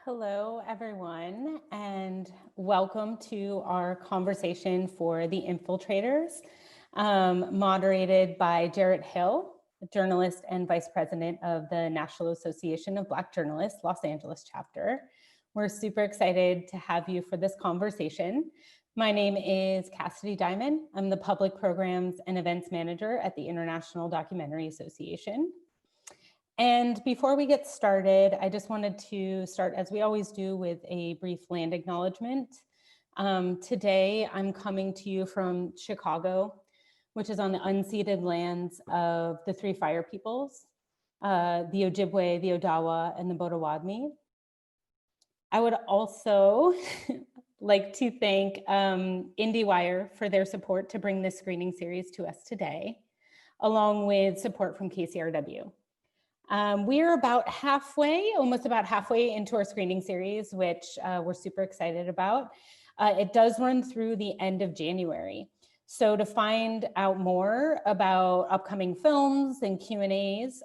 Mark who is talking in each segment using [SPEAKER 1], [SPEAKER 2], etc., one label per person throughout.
[SPEAKER 1] Hello, everyone, and welcome to our conversation for The Infiltrators, moderated by Jarrett Hill, journalist and vice president of the National Association of Black Journalists, Los Angeles chapter. We're super excited to have you for this conversation. My name is Cassidy Diamond. I'm the public programs and events manager at the International Documentary Association. And before we get started, I just wanted to start, as we always do, with a brief land acknowledgement. Today, I'm coming to you from Chicago, which is on the unceded lands of the three Fire Peoples, the Ojibwe, the Odawa, and the Potawatomi. I would also like to thank IndieWire for their support to bring this screening series to us today, along with support from KCRW. We are almost about halfway into our screening series, which we're super excited about. It does run through the end of January. So to find out more about upcoming films and Q&As,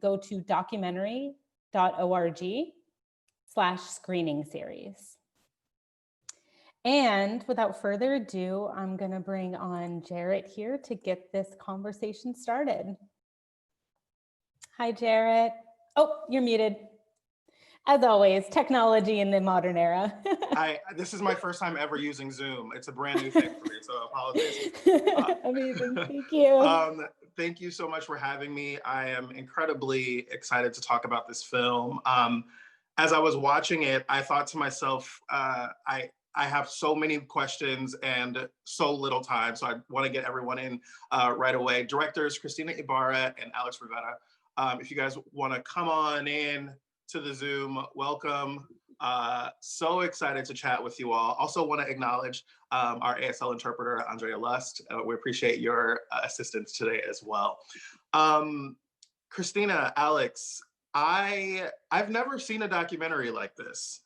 [SPEAKER 1] go to documentary.org/screening series. And without further ado, I'm gonna bring on Jarrett here to get this conversation started. Hi, Jarrett. Oh, you're muted. As always, technology in the modern era.
[SPEAKER 2] This is my first time ever using Zoom. It's a brand new thing for me, so apologies.
[SPEAKER 1] Amazing, thank you.
[SPEAKER 2] Thank you so much for having me. I am incredibly excited to talk about this film. As I was watching it, I thought to myself, I have so many questions and so little time, so I want to get everyone in right away. Directors Cristina Ibarra and Alex Rivera. If you guys want to come on in to the Zoom, welcome. So excited to chat with you all. Also want to acknowledge our ASL interpreter, Andrea Lust. We appreciate your assistance today as well. Cristina, Alex, I've never seen a documentary like this.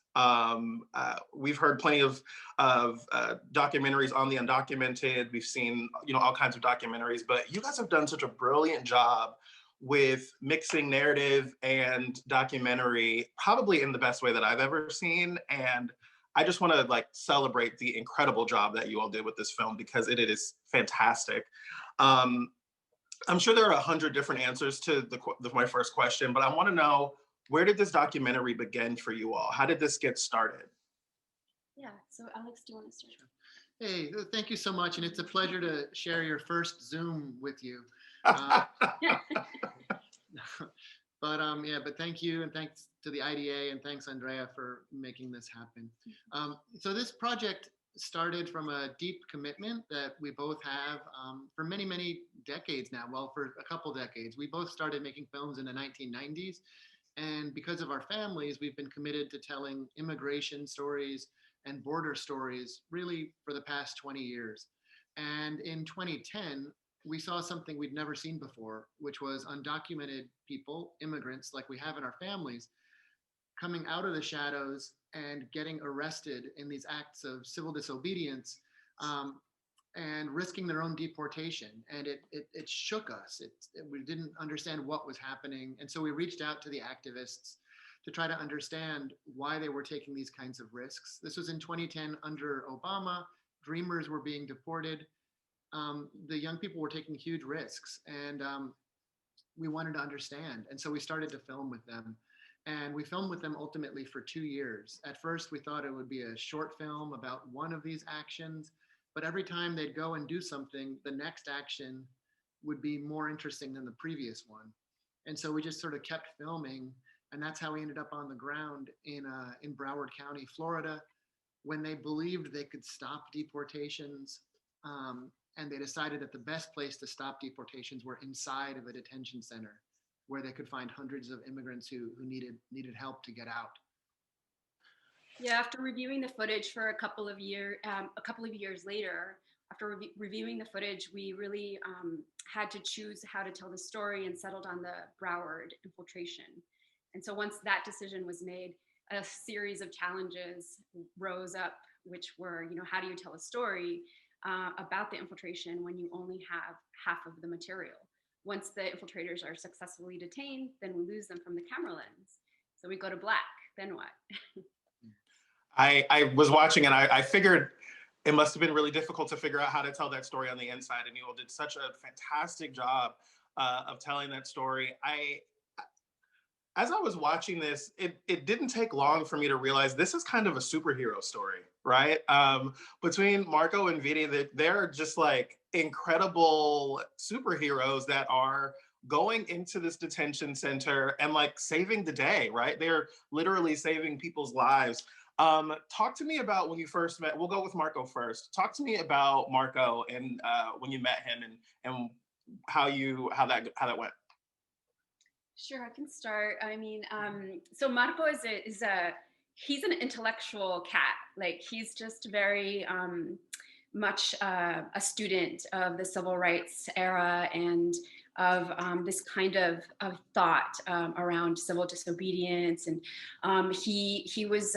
[SPEAKER 2] We've heard plenty of documentaries on the undocumented. We've seen all kinds of documentaries, but you guys have done such a brilliant job with mixing narrative and documentary, probably in the best way that I've ever seen. And I just want to celebrate the incredible job that you all did with this film, because it is fantastic. I'm sure there are 100 different answers to my first question, but I want to know, where did this documentary begin for you all? How did this get started?
[SPEAKER 3] Yeah, so Alex, do you want to start?
[SPEAKER 4] Hey, thank you so much. And it's a pleasure to share your first Zoom with you. But thank you, and thanks to the IDA, and thanks Andrea for making this happen. So this project started from a deep commitment that we both have for many, many decades now. Well, for a couple decades. We both started making films in the 1990s, and because of our families, we've been committed to telling immigration stories and border stories really for the past 20 years. And in 2010, we saw something we'd never seen before, which was undocumented people, immigrants like we have in our families, coming out of the shadows and getting arrested in these acts of civil disobedience and risking their own deportation. And it shook us. We didn't understand what was happening. And so we reached out to the activists to try to understand why they were taking these kinds of risks. This was in 2010 under Obama. Dreamers were being deported. The young people were taking huge risks, and we wanted to understand. And so we started to film with them. And we filmed with them ultimately for 2 years. At first, we thought it would be a short film about one of these actions, but every time they'd go and do something, the next action would be more interesting than the previous one. And so we just sort of kept filming, and that's how we ended up on the ground in Broward County, Florida, when they believed they could stop deportations. And they decided that the best place to stop deportations were inside of a detention center, where they could find hundreds of immigrants who needed help to get out.
[SPEAKER 3] Yeah, after reviewing the footage for a couple of years later, after reviewing the footage, we really had to choose how to tell the story, and settled on the Broward infiltration. And so once that decision was made, a series of challenges rose up, which were, how do you tell a story about the infiltration when you only have half of the material? Once the infiltrators are successfully detained, then we lose them from the camera lens. So we go to black. then what?
[SPEAKER 2] I was watching and I figured it must have been really difficult to figure out how to tell that story on the inside. And you all did such a fantastic job of telling that story. As I was watching this, it didn't take long for me to realize this is kind of a superhero story, right? Between Marco and Vidi, they're just like incredible superheroes that are going into this detention center and like saving the day, right? They're literally saving people's lives. Talk to me about when you first met. We'll go with Marco first. Talk to me about Marco and when you met him and how that went.
[SPEAKER 3] Sure, I can start. I mean, so Marco he's an intellectual cat. Like he's just very much a student of the civil rights era and of this kind of thought around civil disobedience. And he was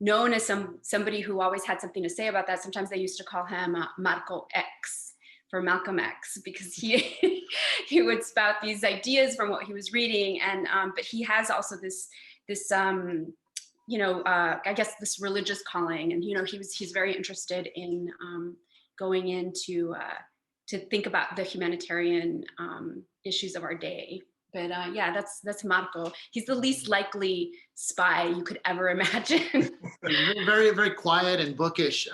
[SPEAKER 3] known as somebody who always had something to say about that. Sometimes they used to call him Marco X for Malcolm X, because he he would spout these ideas from what he was reading, and but he has also this I guess this religious calling, and he's very interested in going into to think about the humanitarian issues of our day. But yeah, that's Marco. He's the least likely spy you could ever imagine.
[SPEAKER 4] Very, very quiet and bookish.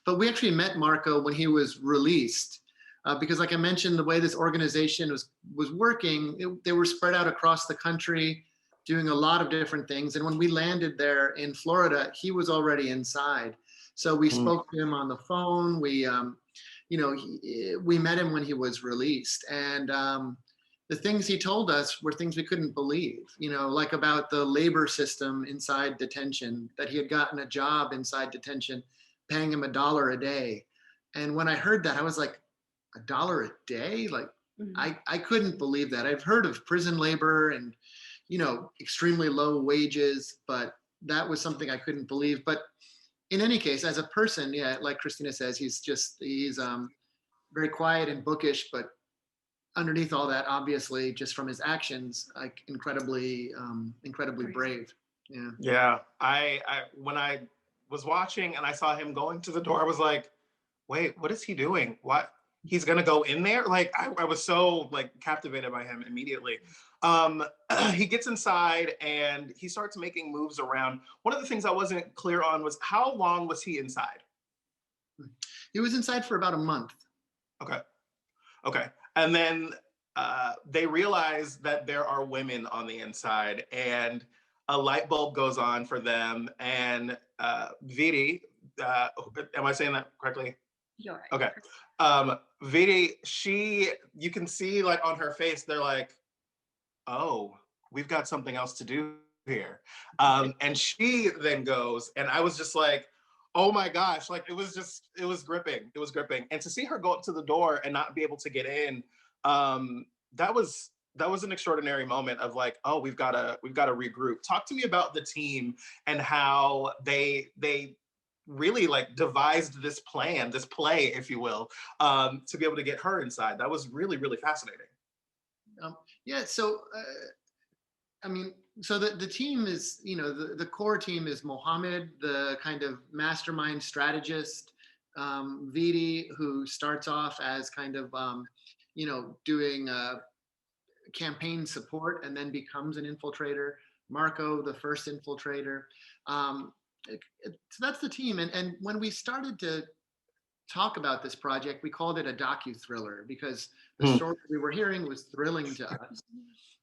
[SPEAKER 4] But we actually met Marco when he was released. Because like I mentioned, the way this organization was working, they were spread out across the country, doing a lot of different things. And when we landed there in Florida, he was already inside. So we spoke to him on the phone. We met him when he was released. And the things he told us were things we couldn't believe, like about the labor system inside detention, that he had gotten a job inside detention, paying him $1 a day. And when I heard that, I was like, $1 a day? Like, I couldn't believe that. I've heard of prison labor and, extremely low wages, but that was something I couldn't believe. But in any case, as a person, yeah, like Christina says, he's very quiet and bookish, but underneath all that, obviously, just from his actions, like incredibly brave. Yeah.
[SPEAKER 2] Yeah. I when I was watching and I saw him going to the door, I was like, wait, what is he doing? What? He's gonna go in there? Like I was so like captivated by him immediately. He gets inside and he starts making moves around. One of the things I wasn't clear on was how long was he inside?
[SPEAKER 4] He was inside for about a month.
[SPEAKER 2] Okay. And then they realize that there are women on the inside and a light bulb goes on for them. And Vidi, am I saying that correctly?
[SPEAKER 3] You're right.
[SPEAKER 2] Okay. Vidi, you can see like on her face, they're like, oh, we've got something else to do here. And she then goes, and I was just like, oh my gosh, like it was gripping. It was gripping. And to see her go up to the door and not be able to get in, that was an extraordinary moment of like, oh, we've got to regroup. Talk to me about the team and how they really like devised this plan, this play, if you will, to be able to get her inside. That was really, really fascinating.
[SPEAKER 4] Yeah. So, so the team is, the core team is Mohammed, the kind of mastermind strategist, Vidi, who starts off as kind of, doing campaign support and then becomes an infiltrator. Marco, the first infiltrator. So that's the team. And when we started to talk about this project, we called it a docu-thriller because the story we were hearing was thrilling to us.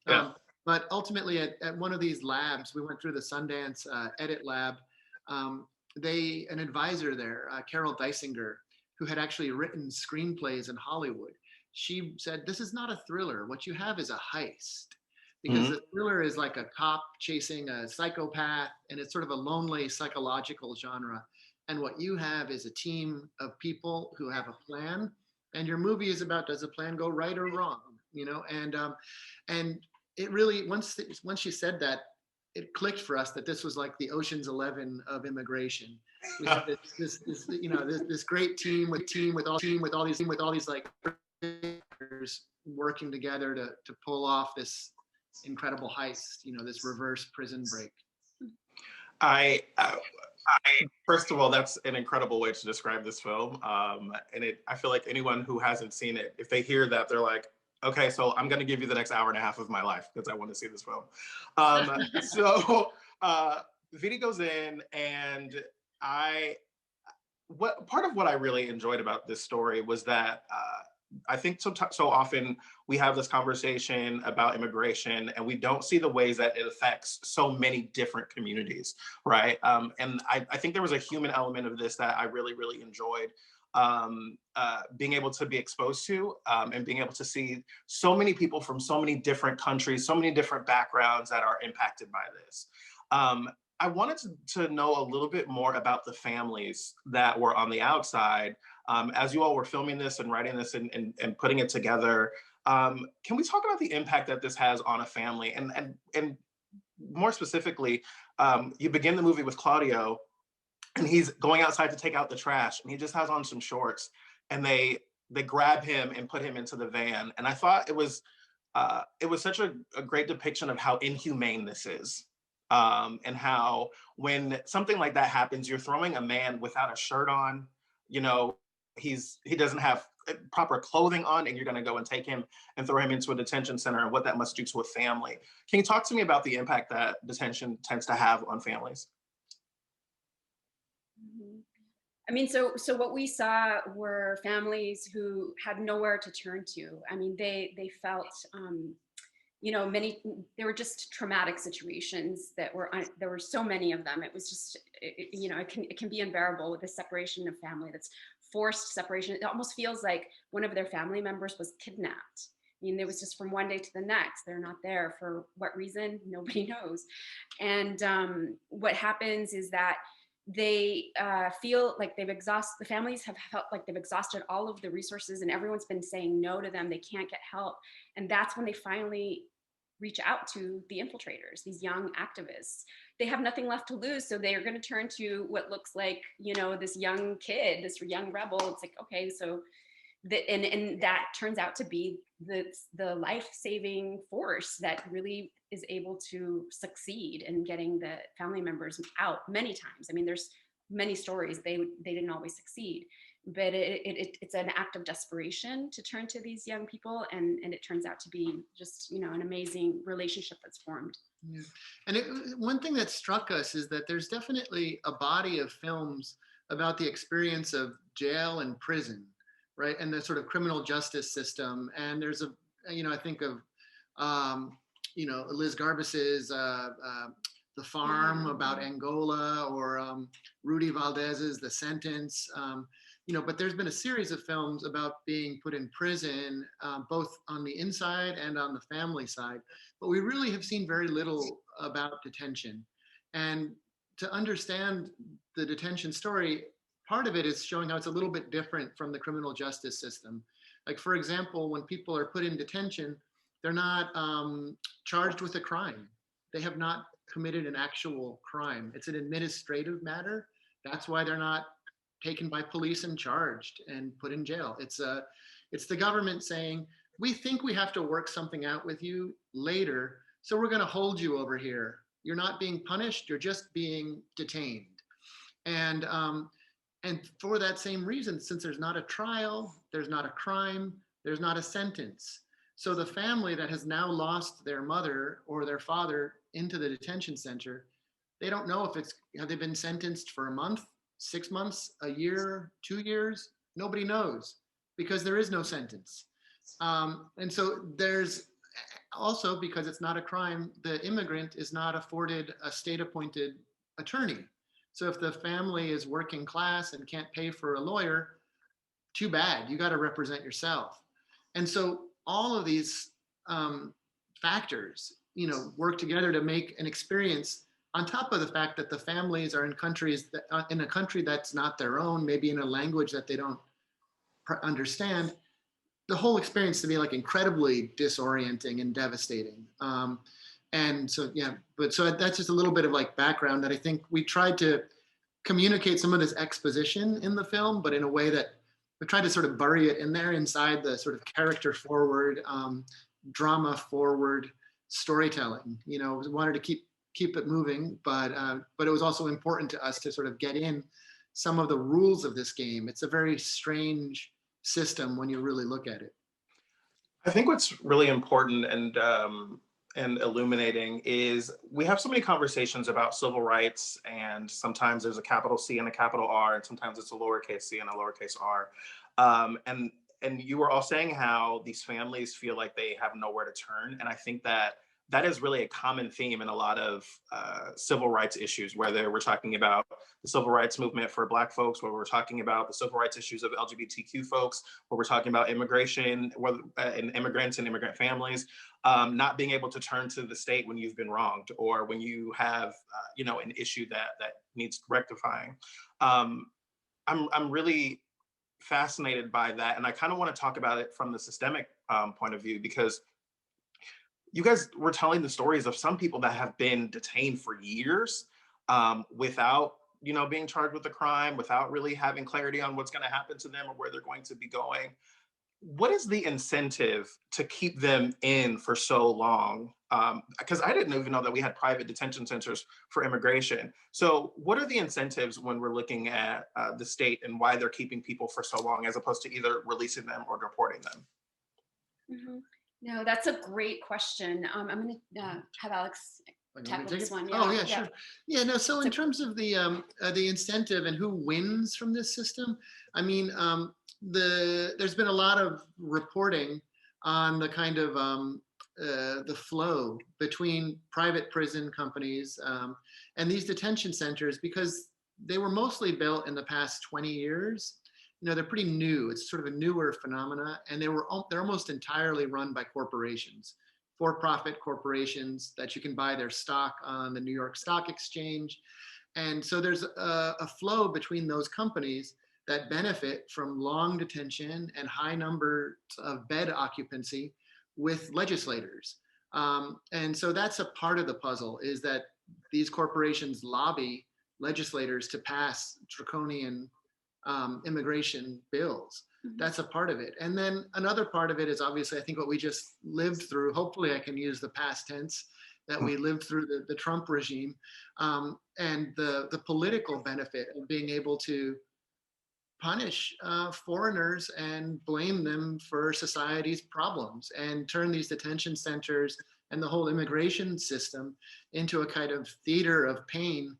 [SPEAKER 2] Yeah.
[SPEAKER 4] But ultimately at one of these labs, we went through the Sundance Edit Lab. An advisor there, Carol Deisinger, who had actually written screenplays in Hollywood, she said, this is not a thriller. What you have is a heist. Because the thriller is like a cop chasing a psychopath, and it's sort of a lonely psychological genre. And what you have is a team of people who have a plan, and your movie is about, does the plan go right or wrong? And it really, once she said that, it clicked for us that this was like the Ocean's 11 of immigration. We had this great team with all these like working together to pull off this incredible heist, this reverse prison break.
[SPEAKER 2] First of all, that's an incredible way to describe this film. I feel like anyone who hasn't seen it, if they hear that, they're like, okay, so I'm going to give you the next hour and a half of my life because I want to see this film. So Vidi goes in, and part of what I really enjoyed about this story was that I think so often we have this conversation about immigration and we don't see the ways that it affects so many different communities, right? And I think there was a human element of this that I really, really enjoyed being able to be exposed to and being able to see so many people from so many different countries, so many different backgrounds that are impacted by this. I wanted to know a little bit more about the families that were on the outside. As you all were filming this and writing this and putting it together, can we talk about the impact that this has on a family? And more specifically, you begin the movie with Claudio, and he's going outside to take out the trash, and he just has on some shorts, and they grab him and put him into the van. And I thought it was such a great depiction of how inhumane this is. And how when something like that happens, you're throwing a man without a shirt on, you know, he doesn't have proper clothing on, and you're going to go and take him and throw him into a detention center, and what that must do to a family. Can you talk to me about the impact that detention tends to have on families?
[SPEAKER 3] I mean, so what we saw were families who had nowhere to turn to. I mean, they felt you know, there were just traumatic situations there were so many of them. It was just, you know, it can be unbearable with the separation of family, that's forced separation. It almost feels like one of their family members was kidnapped. I mean, it was just from one day to the next. They're not there for what reason, nobody knows. And what happens is that they feel like the families have felt like they've exhausted all of the resources, and everyone's been saying no to them. They can't get help. And that's when they finally reach out to the infiltrators, these young activists. They have nothing left to lose, so they are going to turn to what looks like, you know, this young kid, this young rebel. It's like, okay, so and that turns out to be the life-saving force that really is able to succeed in getting the family members out many times. I mean, there's many stories they didn't always succeed, but it's an act of desperation to turn to these young people, and it turns out to be just, you know, an amazing relationship that's formed.
[SPEAKER 4] Yeah. And one thing that struck us is that there's definitely a body of films about the experience of jail and prison, right? And the sort of criminal justice system. And there's you know, I think of, you know, Liz Garbus's The Farm about Angola, or Rudy Valdez's The Sentence. You know, but there's been a series of films about being put in prison, both on the inside and on the family side. But we really have seen very little about detention. And to understand the detention story, part of it is showing how it's a little bit different from the criminal justice system. Like, for example, when people are put in detention, they're not charged with a crime. They have not committed an actual crime. It's an administrative matter. That's why they're not taken by police and charged and put in jail. It's the government saying, we think we have to work something out with you later, so we're going to hold you over here. You're not being punished, you're just being detained. And for that same reason, since there's not a trial, there's not a crime, there's not a sentence. So the family that has now lost their mother or their father into the detention center, they don't know if have they been sentenced for a month, 6 months, a year, 2 years? Nobody knows, because there is no sentence. And so there's also, because it's not a crime, the immigrant is not afforded a state-appointed attorney. So if the family is working class and can't pay for a lawyer, too bad, you got to represent yourself. And so all of these factors, you know, work together to make an experience, on top of the fact that the families are in countries that, in a country that's not their own, maybe in a language that they don't understand, the whole experience to be like incredibly disorienting and devastating. And so, yeah, but so that's just a little bit of like background that I think we tried to communicate some of this exposition in the film, but in a way that we tried to sort of bury it in there inside the sort of character forward, drama forward storytelling. You know, we wanted to keep keep it moving, but it was also important to us to sort of get in some of the rules of this game. It's a very strange system when you really look at it.
[SPEAKER 2] I think what's really important and illuminating is we have so many conversations about civil rights, and sometimes there's a capital C and a capital R, and sometimes it's a lowercase c and a lowercase r. And you were all saying how these families feel like they have nowhere to turn, and I think that that is really a common theme in a lot of civil rights issues, whether we're talking about the civil rights movement for Black folks, where we're talking about the civil rights issues of LGBTQ folks, where we're talking about immigration and immigrants and immigrant families, not being able to turn to the state when you've been wronged or when you have, an issue that needs rectifying. I'm really fascinated by that, and I kind of want to talk about it from the systemic point of view, because you guys were telling the stories of some people that have been detained for years without, being charged with a crime, without really having clarity on what's going to happen to them or where they're going to be going. What is the incentive to keep them in for so long? Because I didn't even know that we had private detention centers for immigration. So what are the incentives when we're looking at the state and why they're keeping people for so long, as opposed to either releasing them or deporting them?
[SPEAKER 3] Mhm. No, that's a great question. I'm going to have Alex
[SPEAKER 4] Like,
[SPEAKER 3] tackle
[SPEAKER 4] take
[SPEAKER 3] this
[SPEAKER 4] it?
[SPEAKER 3] one.
[SPEAKER 4] Oh,
[SPEAKER 3] Yeah,
[SPEAKER 4] yeah,
[SPEAKER 3] yeah.
[SPEAKER 4] sure. Yeah, no, so in
[SPEAKER 3] So-
[SPEAKER 4] terms of the incentive and who wins from this system, I mean, there's been a lot of reporting on the kind of the flow between private prison companies and these detention centers, because they were mostly built in the past 20 years. They're pretty new. It's sort of a newer phenomena, and they're almost entirely run by corporations, for-profit corporations that you can buy their stock on the New York Stock Exchange. And so there's a flow between those companies that benefit from long detention and high numbers of bed occupancy with legislators. And so that's a part of the puzzle, is that these corporations lobby legislators to pass draconian immigration bills. That's a part of it. And then another part of it is obviously, I think, what we just lived through. Hopefully I can use the past tense, that we lived through the Trump regime, and the political benefit of being able to punish foreigners and blame them for society's problems, and turn these detention centers and the whole immigration system into a kind of theater of pain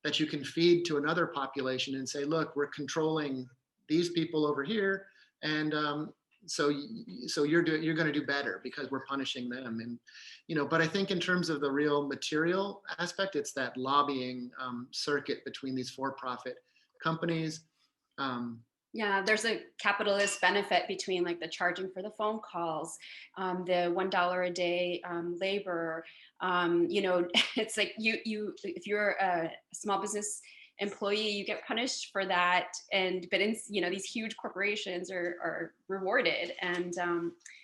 [SPEAKER 4] that you can feed to another population and say, look, we're controlling these people over here, and so you're going to do better because we're punishing them. And but I think in terms of the real material aspect, it's that lobbying circuit between these for-profit companies.
[SPEAKER 3] Yeah, there's a capitalist benefit between like the charging for the phone calls, the $1 a day labor. It's like you if you're a small business employee, you get punished for that, but these huge corporations are rewarded, and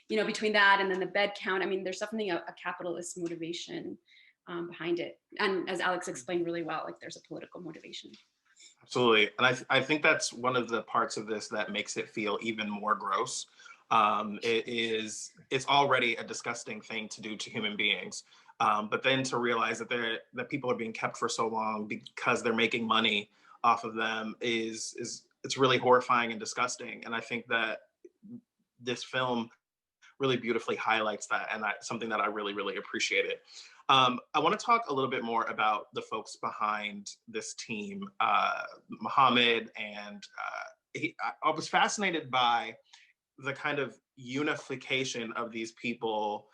[SPEAKER 3] between that and then the bed count, I mean, there's definitely a capitalist motivation behind it, and as Alex explained really well, like there's a political motivation.
[SPEAKER 2] Absolutely. And I think that's one of the parts of this that makes it feel even more gross. It's already a disgusting thing to do to human beings. But then to realize that people are being kept for so long because they're making money off of them it's really horrifying and disgusting. And I think that this film really beautifully highlights that, and that's something that I really, really appreciated. I want to talk a little bit more about the folks behind this team, Mohammed, and I was fascinated by the kind of unification of these people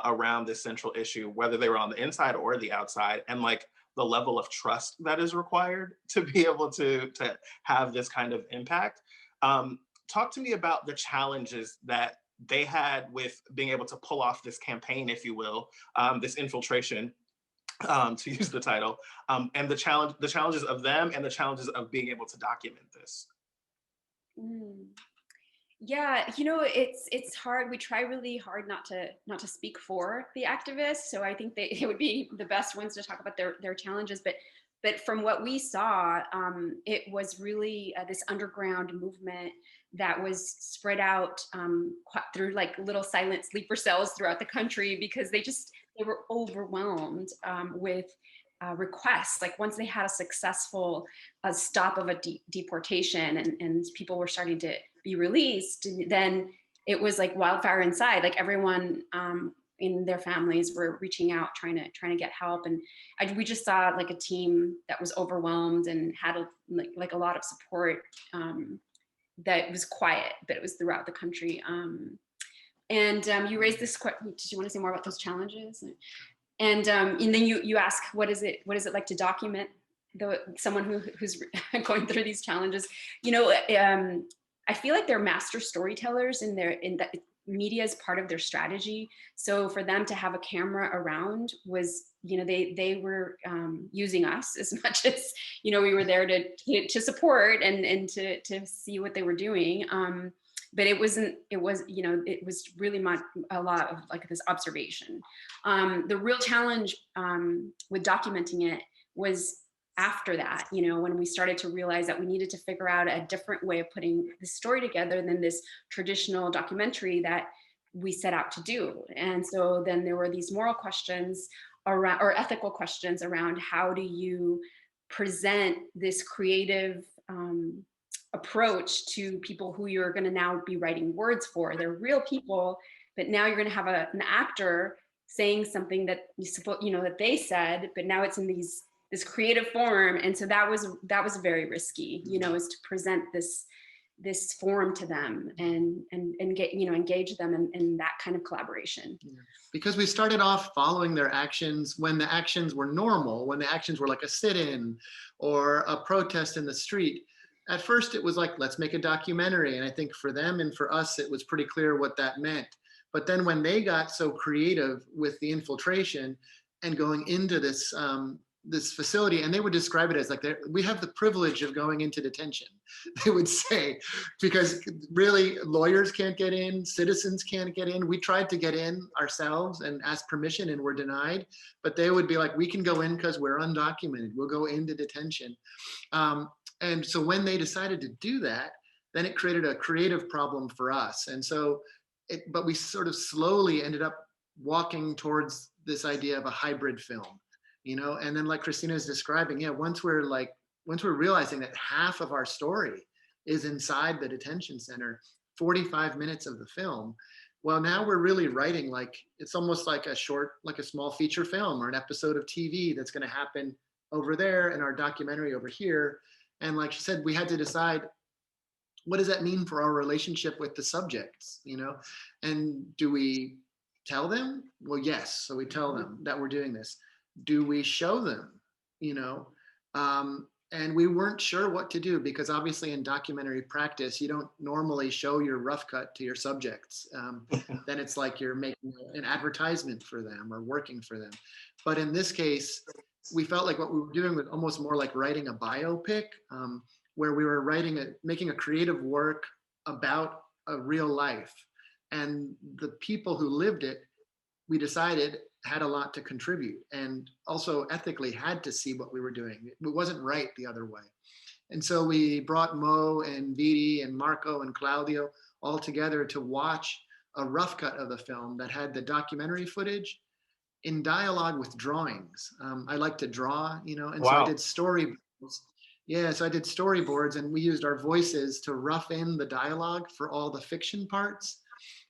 [SPEAKER 2] around this central issue, whether they were on the inside or the outside, and like the level of trust that is required to be able to have this kind of impact. Talk to me about the challenges that they had with being able to pull off this campaign, if you will, this infiltration, to use the title, and the challenges of them and the challenges of being able to document this.
[SPEAKER 3] Yeah, it's hard. We try really hard not to speak for the activists, so I think they would be the best ones to talk about their challenges. But from what we saw, it was really this underground movement that was spread out through like little silent sleeper cells throughout the country, because they were overwhelmed with requests, like once they had a successful stop of a deportation and people were starting to be released, then it was like wildfire inside. Like everyone in their families were reaching out, trying to get help, and we just saw like a team that was overwhelmed and had like a lot of support that was quiet, but it was throughout the country. And you raised this question. Did you want to say more about those challenges? And then you ask, what is it like to document someone who's going through these challenges? You know, I feel like they're master storytellers, in that media is part of their strategy. So for them to have a camera around was, you know, they were using us as much as, you know, we were there to support and to see what they were doing. But it was really a lot of like this observation. The real challenge with documenting it was after that, you know, when we started to realize that we needed to figure out a different way of putting the story together than this traditional documentary that we set out to do. And so then there were these moral questions around, or ethical questions around, how do you present this creative approach to people who you're going to now be writing words for? They're real people, but now you're going to have an actor saying something that that they said, but now it's in this creative form. And so that was very risky, you know, is to present this form to them and get, you know, engage them in that kind of collaboration.
[SPEAKER 4] Yeah. Because we started off following their actions when the actions were normal, when the actions were like a sit-in or a protest in the street. At first it was like, let's make a documentary. And I think for them and for us, it was pretty clear what that meant. But then when they got so creative with the infiltration and going into this facility, and they would describe it as like, we have the privilege of going into detention, they would say, because really lawyers can't get in, citizens can't get in. We tried to get in ourselves and ask permission and were denied, but they would be like, we can go in because we're undocumented, we'll go into detention. And so when they decided to do that, then it created a creative problem for us. And so, but we sort of slowly ended up walking towards this idea of a hybrid film, you know. And then like Christina is describing, yeah, once we're realizing that half of our story is inside the detention center, 45 minutes of the film, well, now we're really writing, like, it's almost like a small feature film or an episode of TV that's going to happen over there and our documentary over here. And like she said, we had to decide, what does that mean for our relationship with the subjects, you know? And do we tell them? Well, yes. So we tell them that we're doing this. Do we show them, you know? And we weren't sure what to do, because obviously in documentary practice, you don't normally show your rough cut to your subjects. Then it's like you're making an advertisement for them or working for them. But in this case, we felt like what we were doing was almost more like writing a biopic, where we were making a creative work about a real life. And the people who lived it, we decided, had a lot to contribute, and also ethically had to see what we were doing. It wasn't right the other way. And so we brought Mo and Vidi and Marco and Claudio all together to watch a rough cut of the film that had the documentary footage in dialogue with drawings. I like to draw, you know, and
[SPEAKER 2] Wow.
[SPEAKER 4] So I did storyboards. Yeah, so I did storyboards, and we used our voices to rough in the dialogue for all the fiction parts.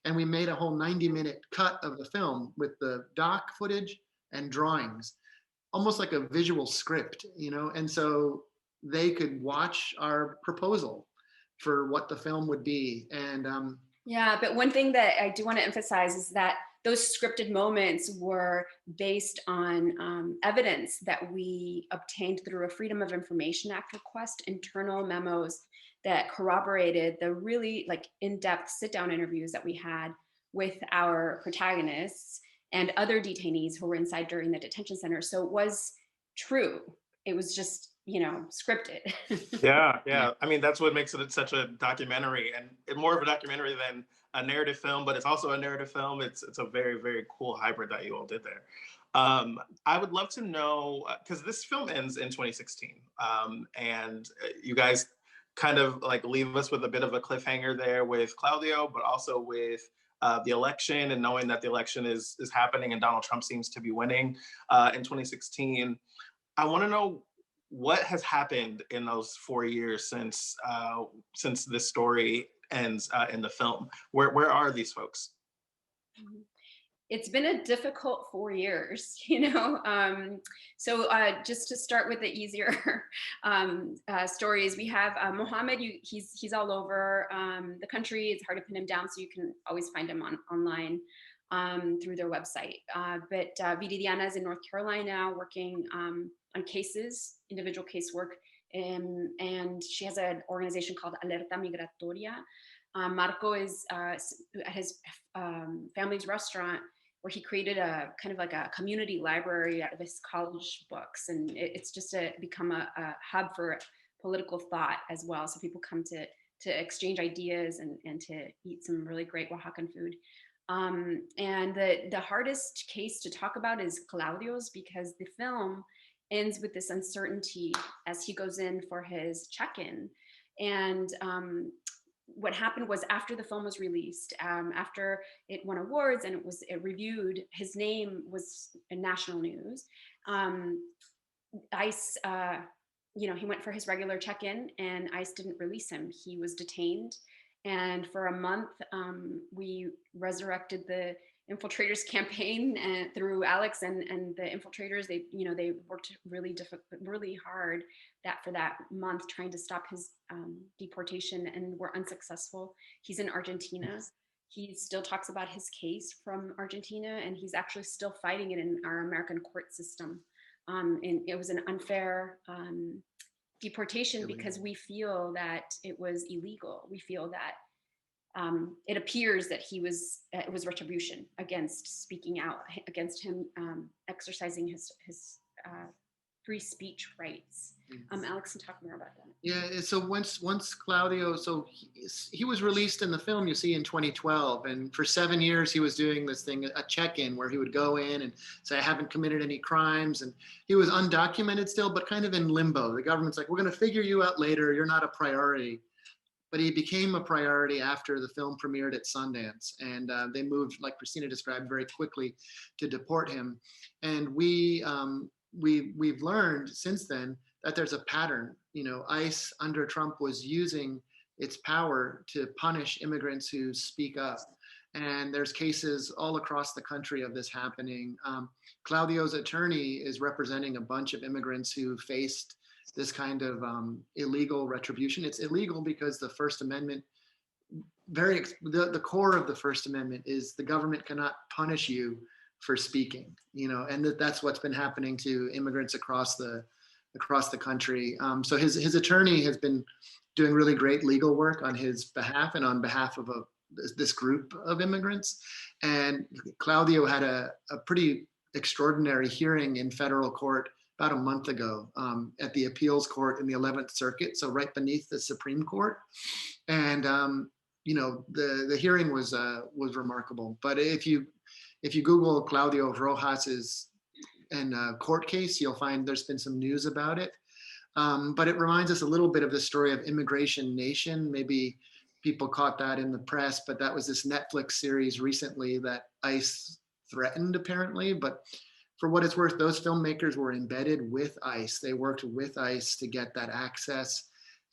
[SPEAKER 4] And we made a whole 90-minute cut of the film with the doc footage and drawings, almost like a visual script, you know? And so they could watch our proposal for what the film would be. And
[SPEAKER 3] yeah, but one thing that I do want to emphasize is that those scripted moments were based on evidence that we obtained through a Freedom of Information Act request, internal memos that corroborated the really like in-depth sit-down interviews that we had with our protagonists and other detainees who were inside during the detention center. So it was true. It was just, you know, scripted.
[SPEAKER 2] Yeah. I mean, that's what makes it such a documentary, and more of a documentary than a narrative film, but it's also a narrative film. It's a very, very cool hybrid that you all did there. I would love to know, because this film ends in 2016, and you guys kind of like leave us with a bit of a cliffhanger there with Claudio, but also with the election, and knowing that the election is happening and Donald Trump seems to be winning in 2016. I want to know what has happened in those 4 years since this story ends in the film. Where are these folks?
[SPEAKER 3] It's been a difficult 4 years, you know. So just to start with the easier stories, we have Mohammed. He's all over the country. It's hard to pin him down, so you can always find him online through their website. But Viridiana is in North Carolina working on cases, individual casework, and she has an organization called Alerta Migratoria. Marco is at his family's restaurant, where he created a kind of like a community library out of his college books. And it's just become a hub for political thought as well. So people come to exchange ideas and to eat some really great Oaxacan food. And the hardest case to talk about is Claudio's, because the film ends with this uncertainty as he goes in for his check-in. And what happened was, after the film was released, after it won awards and it reviewed, his name was in national news. ICE, he went for his regular check-in, and ICE didn't release him. He was detained, and for a month, we resurrected the Infiltrators campaign through Alex and the Infiltrators. They worked really hard for that month, trying to stop his deportation, and were unsuccessful. He's in Argentina. He still talks about his case from Argentina, and he's actually still fighting it in our American court system. And it was an unfair deportation because we feel that it was illegal. We feel that it appears that it was retribution against speaking out, against him exercising his free speech rights. Alex can talk more about that.
[SPEAKER 4] Yeah, so once Claudio, he was released in the film, you see, in 2012, and for 7 years he was doing this thing, a check-in, where he would go in and say, I haven't committed any crimes, and he was undocumented still, but kind of in limbo. The government's like, we're going to figure you out later, you're not a priority. But he became a priority after the film premiered at Sundance, and they moved, like Christina described, very quickly to deport him. And we've learned since then that there's a pattern. ICE under Trump was using its power to punish immigrants who speak up. And there's cases all across the country of this happening. Claudio's attorney is representing a bunch of immigrants who faced this kind of illegal retribution. It's illegal because the First Amendment, the core of the First Amendment is the government cannot punish you for speaking, and that's what's been happening to immigrants across the country. So his attorney has been doing really great legal work on his behalf and on behalf of this group of immigrants. And Claudio had a pretty extraordinary hearing in federal court about a month ago at the appeals court in the 11th Circuit, so right beneath the Supreme Court. And the hearing was remarkable. But if you Google Claudio Rojas's court case, you'll find there's been some news about it. But it reminds us a little bit of the story of Immigration Nation. Maybe people caught that in the press, but that was this Netflix series recently that ICE threatened, apparently. But for what it's worth, those filmmakers were embedded with ICE. They worked with ICE to get that access.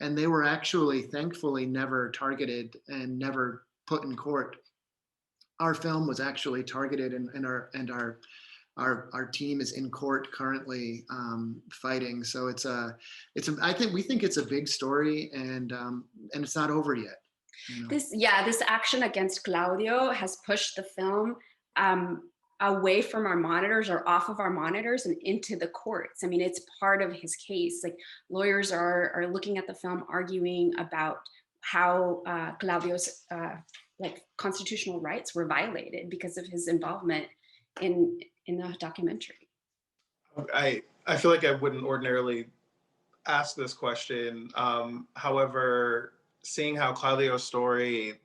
[SPEAKER 4] And they were actually, thankfully, never targeted and never put in court. Our film was actually targeted, and our team is in court currently fighting. So we think it's a big story, and it's not over yet.
[SPEAKER 3] This action against Claudio has pushed the film away from our monitors, or off of our monitors, and into the courts. I mean, it's part of his case. Like, lawyers are looking at the film, arguing about how Claudio's constitutional rights were violated because of his involvement in the documentary.
[SPEAKER 2] I feel like I wouldn't ordinarily ask this question. However, seeing how Claudio's story,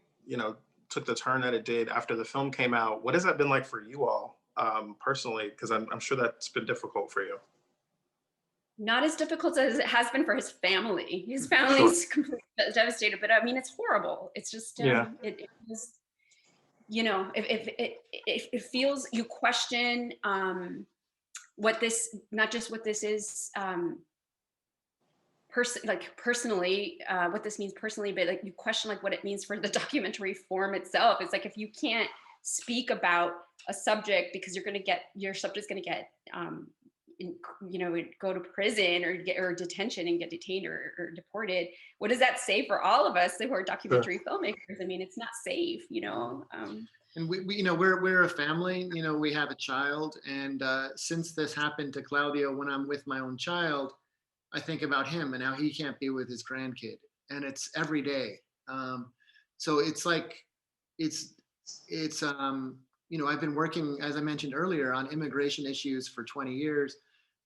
[SPEAKER 2] took the turn that it did after the film came out, what has that been like for you all personally? Because I'm sure that's been difficult for you.
[SPEAKER 3] Not as difficult as it has been for his family. His family's completely devastated, but I mean, it's horrible. It's just, it was, if it feels, you question, what this, not just what this is, personally, what this means personally, but like you question like what it means for the documentary form itself. It's like if you can't speak about a subject because your subject's going to get go to prison or detention and get detained or deported. What does that say for all of us who are documentary filmmakers? I mean, it's not safe,
[SPEAKER 4] And we're a family, we have a child. And since this happened to Claudio, when I'm with my own child, I think about him and how he can't be with his grandkid, and it's every day. So it's like, I've been working, as I mentioned earlier, on immigration issues for 20 years,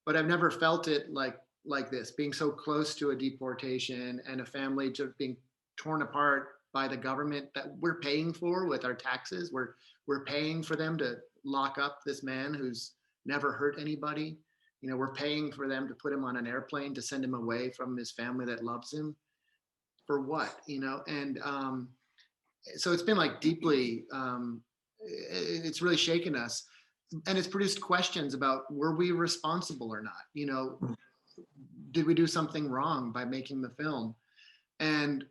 [SPEAKER 4] but I've never felt it like this, being so close to a deportation and a family just being torn apart by the government that we're paying for with our taxes. We're paying for them to lock up this man who's never hurt anybody. We're paying for them to put him on an airplane to send him away from his family that loves him. For what? And so it's been like deeply, it's really shaken us. And it's produced questions about, were we responsible or not? Did we do something wrong by making the film? And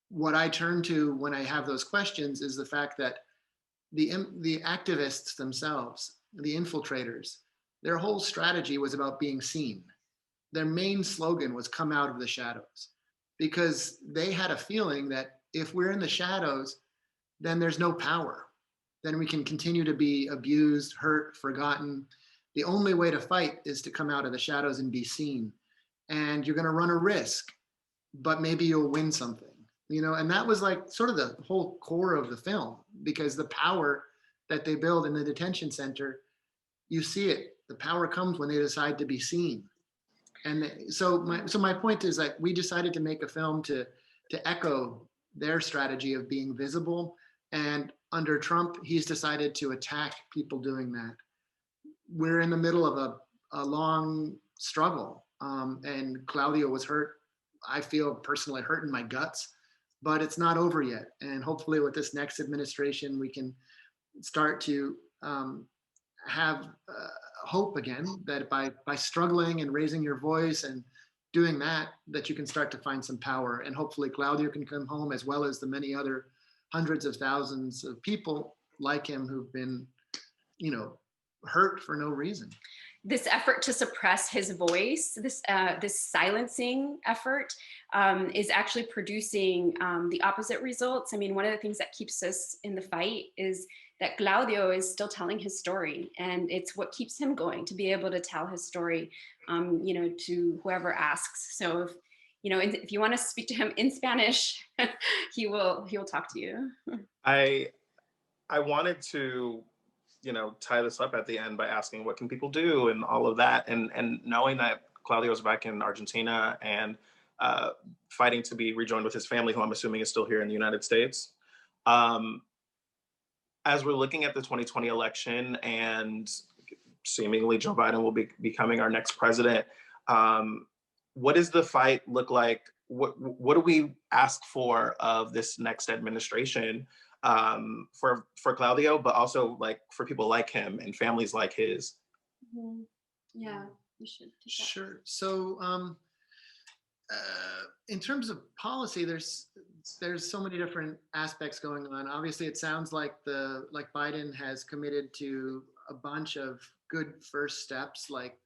[SPEAKER 4] what I turn to when I have those questions is the fact that the activists themselves, the infiltrators, their whole strategy was about being seen. Their main slogan was "Come out of the shadows," because they had a feeling that if we're in the shadows, then there's no power. Then we can continue to be abused, hurt, forgotten. The only way to fight is to come out of the shadows and be seen. And you're going to run a risk, but maybe you'll win something, and that was like sort of the whole core of the film, because the power that they build in the detention center, you see it. The power comes when they decide to be seen. And so my point is that we decided to make a film to echo their strategy of being visible. And under Trump, he's decided to attack people doing that. We're in the middle of a long struggle. And Claudio was hurt. I feel personally hurt in my guts, but it's not over yet. And hopefully with this next administration, we can start to have hope again, that by struggling and raising your voice and doing that you can start to find some power. And hopefully Claudio can come home, as well as the many other hundreds of thousands of people like him who've been, hurt for no reason.
[SPEAKER 3] This effort to suppress his voice, this silencing effort, is actually producing the opposite results. I mean, one of the things that keeps us in the fight is that Claudio is still telling his story, and it's what keeps him going, to be able to tell his story, to whoever asks. So if you want to speak to him in Spanish, he will talk to you.
[SPEAKER 2] I wanted to, tie this up at the end by asking, what can people do and all of that, and knowing that Claudio's back in Argentina and fighting to be rejoined with his family, who I'm assuming is still here in the United States. As we're looking at the 2020 election and seemingly Joe Biden will be becoming our next president, what does the fight look like? What do we ask for of this next administration, for Claudio, but also like for people like him and families like his?
[SPEAKER 3] Mm-hmm. Yeah, we should.
[SPEAKER 4] Sure. So in terms of policy, there's so many different aspects going on. Obviously, it sounds like Biden has committed to a bunch of good first steps, like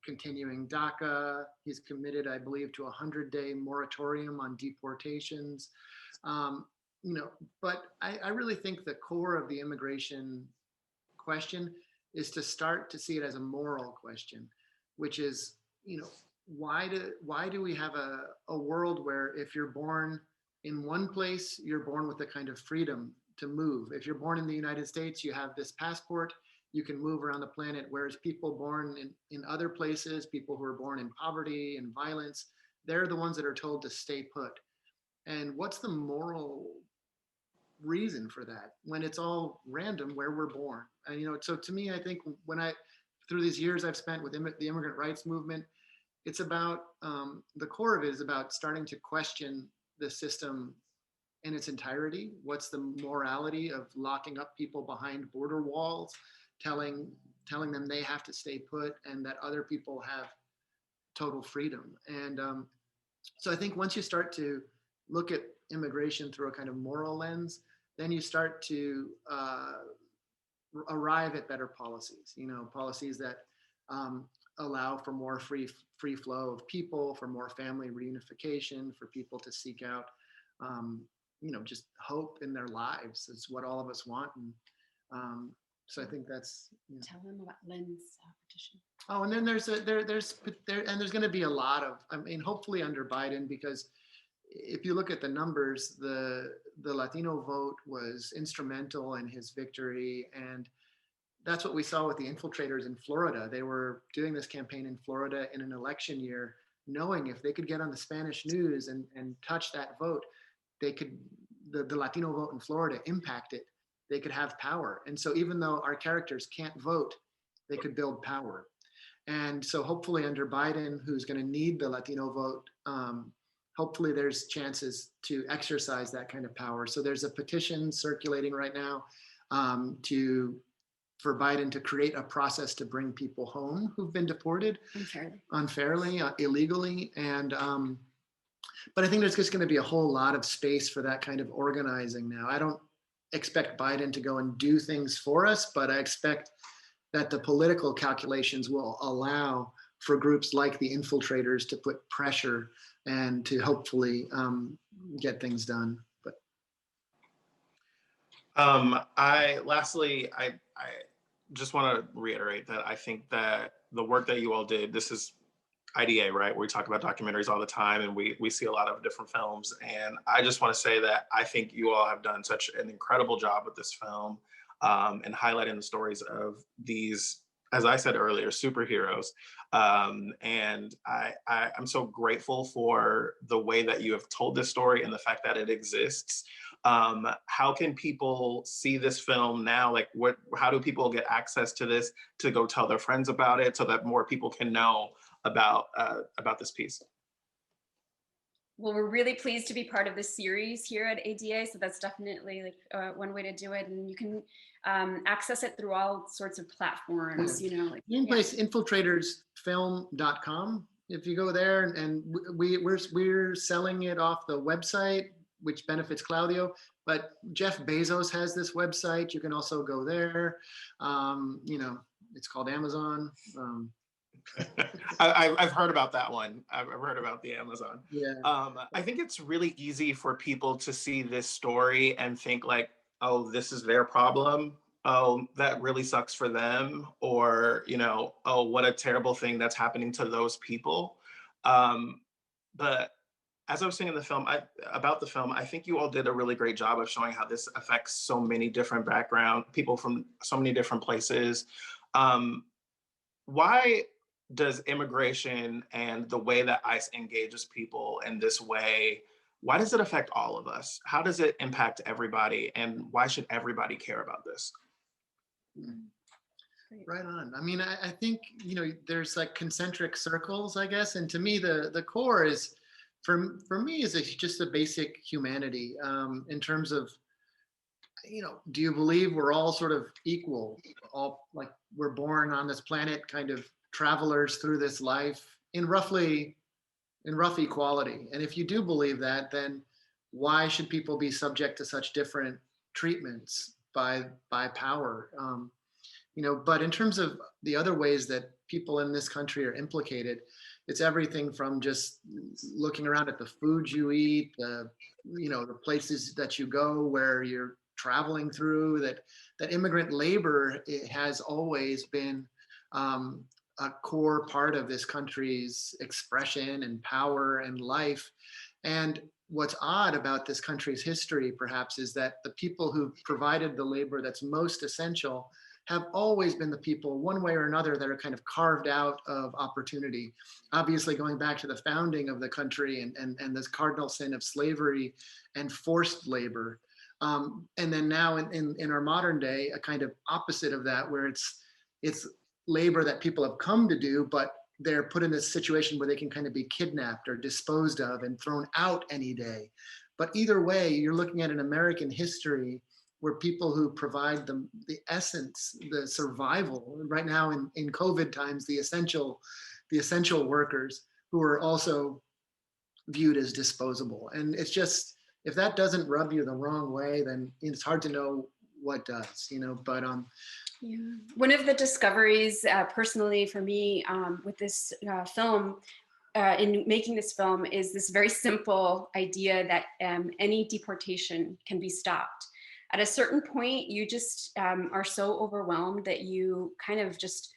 [SPEAKER 4] continuing DACA. He's committed, I believe, to a 100-day moratorium on deportations. But I really think the core of the immigration question is to start to see it as a moral question, which is, why do we have a world where if you're born in one place, you're born with a kind of freedom to move? If you're born in the United States, you have this passport, you can move around the planet, whereas people born in other places, people who are born in poverty and violence, they're the ones that are told to stay put. And what's the moral reason for that when it's all random where we're born? And, so to me, I think through these years I've spent with the immigrant rights movement, it's about, the core of it is about starting to question the system in its entirety. What's the morality of locking up people behind border walls, telling telling them they have to stay put and that other people have total freedom. And so I think once you start to look at immigration through a kind of moral lens, then you start to arrive at better policies, policies that allow for more free flow of people, for more family reunification, for people to seek out, just hope in their lives. Is what all of us want. And so I think that's.
[SPEAKER 3] Tell them about Lynn's petition.
[SPEAKER 4] Oh, and then there's going to be a lot of, hopefully under Biden, because if you look at the numbers, the Latino vote was instrumental in his victory. And that's what we saw with the infiltrators in Florida. They were doing this campaign in Florida in an election year, knowing if they could get on the Spanish news and touch that vote, they could, the Latino vote in Florida, impact it. They could have power. And so even though our characters can't vote, they could build power. And so hopefully under Biden, who's going to need the Latino vote, hopefully there's chances to exercise that kind of power. So there's a petition circulating right now for Biden to create a process to bring people home who've been deported unfairly, illegally. And but I think there's just going to be a whole lot of space for that kind of organizing now. I don't expect Biden to go and do things for us, but I expect that the political calculations will allow for groups like the infiltrators to put pressure and to hopefully get things done. But
[SPEAKER 2] I just want to reiterate that I think that the work that you all did, this is IDA, right? We talk about documentaries all the time, and we see a lot of different films. And I just want to say that I think you all have done such an incredible job with this film and highlighting the stories of these, as I said earlier, superheroes. And I'm so grateful for the way that you have told this story and the fact that it exists. How can people see this film now? Like, how do people get access to this to go tell their friends about it so that more people can know about this piece?
[SPEAKER 3] Well, we're really pleased to be part of this series here at ADA. So that's definitely one way to do it. And you can access it through all sorts of platforms,
[SPEAKER 4] You can place infiltratorsfilm.com. If you go there, and we're selling it off the website, which benefits Claudio, but Jeff Bezos has this website. You can also go there. It's called Amazon.
[SPEAKER 2] I've heard about that one. I've heard about the Amazon.
[SPEAKER 4] Yeah.
[SPEAKER 2] I think it's really easy for people to see this story and think like, oh, this is their problem. Oh, that really sucks for them. Or, oh, what a terrible thing that's happening to those people. But as I was saying in the film, about the film, I think you all did a really great job of showing how this affects so many different people from so many different places. Why does immigration and the way that ICE engages people in this way, why does it affect all of us? How does it impact everybody? And why should everybody care about this?
[SPEAKER 4] Right on. I mean, I think, there's like concentric circles, I guess. And to me, the core is, for me, is just a basic humanity in terms of, do you believe we're all sort of equal? All like we're born on this planet kind of travelers through this life in rough equality. And if you do believe that, then why should people be subject to such different treatments by power? But in terms of the other ways that people in this country are implicated, it's everything from just looking around at the food you eat, the places that you go where you're traveling through, that immigrant labor, it has always been a core part of this country's expression and power and life. And what's odd about this country's history, perhaps, is that the people who provided the labor that's most essential have always been the people, one way or another, that are kind of carved out of opportunity. Obviously, going back to the founding of the country and this cardinal sin of slavery and forced labor. And then now in our modern day, a kind of opposite of that, where it's labor that people have come to do, but they're put in this situation where they can kind of be kidnapped or disposed of and thrown out any day. But either way, you're looking at an American history where people who provide the essence, the survival right now in COVID times, the essential workers who are also viewed as disposable. And it's just, if that doesn't rub you the wrong way, then it's hard to know what does, but
[SPEAKER 3] yeah. One of the discoveries personally for me with this film, in making this film, is this very simple idea that any deportation can be stopped. At a certain point, you just are so overwhelmed that you kind of just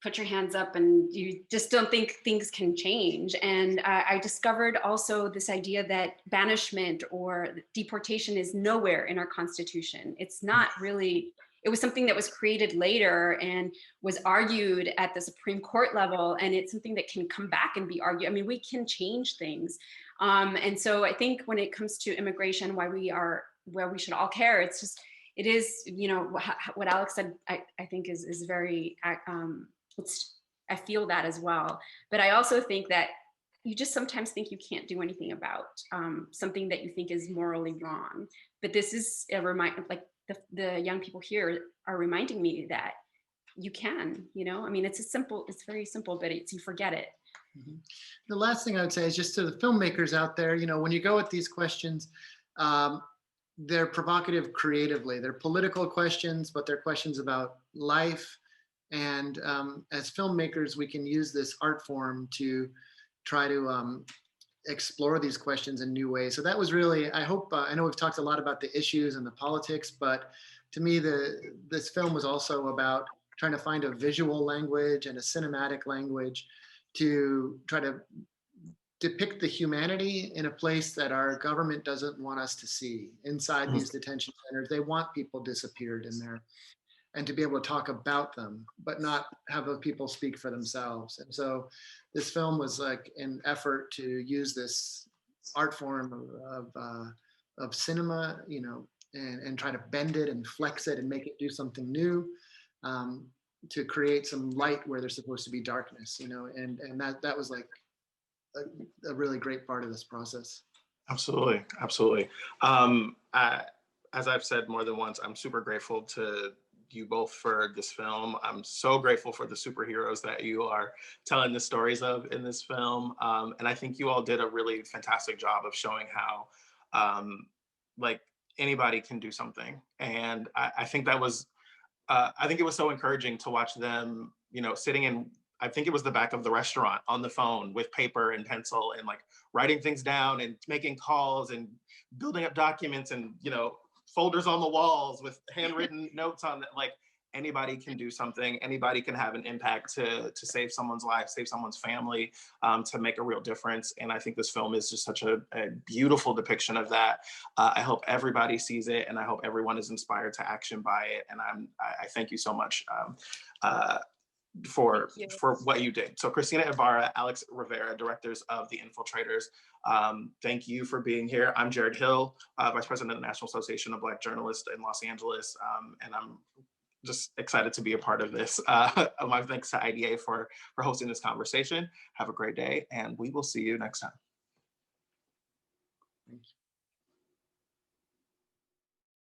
[SPEAKER 3] put your hands up and you just don't think things can change. And I discovered also this idea that banishment or deportation is nowhere in our Constitution. It's not really, it was something that was created later and was argued at the Supreme Court level, and it's something that can come back and be argued. I mean, we can change things. And so I think when it comes to immigration, where we should all care, it's just, it is, what Alex said, I think is very, I feel that as well. But I also think that you just sometimes think you can't do anything about something that you think is morally wrong. But this is a reminder, like the young people here are reminding me that you can, I mean, it's very simple, but you forget it.
[SPEAKER 4] Mm-hmm. The last thing I would say is just to the filmmakers out there, when you go at these questions, they're provocative creatively. They're political questions, but they're questions about life. And as filmmakers, we can use this art form to try to explore these questions in new ways. So that was really, I hope, I know we've talked a lot about the issues and the politics, but to me, this film was also about trying to find a visual language and a cinematic language to try to depict the humanity in a place that our government doesn't want us to see. Inside these detention centers, they want people disappeared in there, and to be able to talk about them, but not have those people speak for themselves. And so this film was like an effort to use this art form of cinema, and try to bend it and flex it and make it do something new, to create some light where there's supposed to be darkness, and that was like a really great part of this process.
[SPEAKER 2] Absolutely. As I've said more than once, I'm super grateful to you both for this film. I'm so grateful for the superheroes that you are telling the stories of in this film. And I think you all did a really fantastic job of showing how like anybody can do something. And I think that was, I think it was so encouraging to watch them, sitting in, I think it was the back of the restaurant on the phone with paper and pencil and like writing things down and making calls and building up documents and, folders on the walls with handwritten notes on it. Like anybody can do something. Anybody can have an impact to save someone's life, save someone's family, to make a real difference. And I think this film is just such a beautiful depiction of that. I hope everybody sees it, and I hope everyone is inspired to action by it. And I thank you so much for what you did. So Cristina Ibarra, Alex Rivera, directors of The Infiltrators, thank you for being here. I'm Jared Hill, Vice President of the National Association of Black Journalists in Los Angeles, and I'm just excited to be a part of this. My thanks to IDA for hosting this conversation. Have a great day, and we will see you next time.
[SPEAKER 4] Thank you.